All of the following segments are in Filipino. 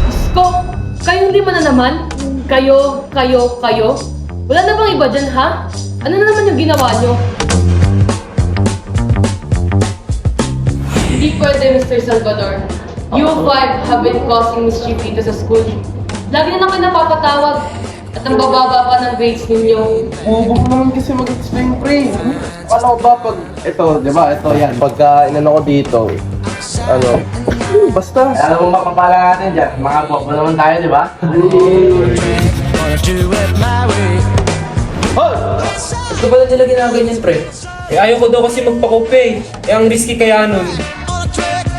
Isko, kayong lima na naman? Kayo. Wala na bang iba dyan, ha? Ano na naman yung ginawa nyo? Hindi pwede, Mr. Salvador. You five have been causing mischief dito sa school. Lagi na lang kayo napapatawag. At ang bababa pa ng grades ninyo. Bobo ko naman kasi mag-explain, pre. Alam ko ba pag... Ito, di ba? Ito yan. Pagka inano ko dito, basta. Alam mo mapapala natin dyan, mga bobo naman tayo, di ba? Hoy! Ito ba na nila ginaganyan, pre? Ayaw ko daw kasi magpa-cope. Ang risky kaya nun.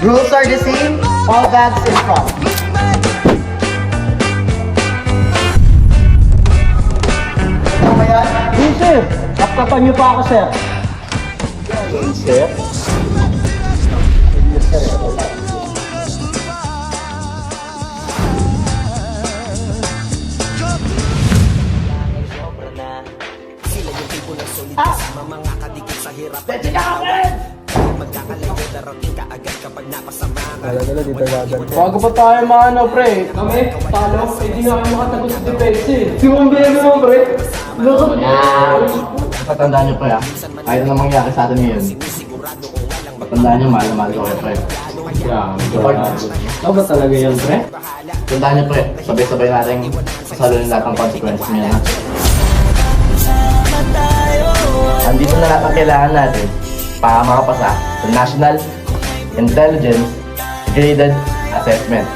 Rules are the same, all bags in front. Ano ba yan? Sir, kapkapan niyo pa ako, sir. Sir? Bago pa tayo maano, pre. Kami, talo, hindi na kami makatagos sa defense eh. Si Mumbiano mo, pre. Loko niya. Patandaan niyo, pre, kahit anong mangyari sa atin ngayon. Patandaan niyo, mahal na mahal ko kayo, pre. Ano ba talaga yan, pre? Tandaan niyo, pre, sabay-sabay natin sasalunin lahat ng consequences niya, ha? Andito na lahat ang kailangan natin para makapasa sa National Intelligence Graded Assessment.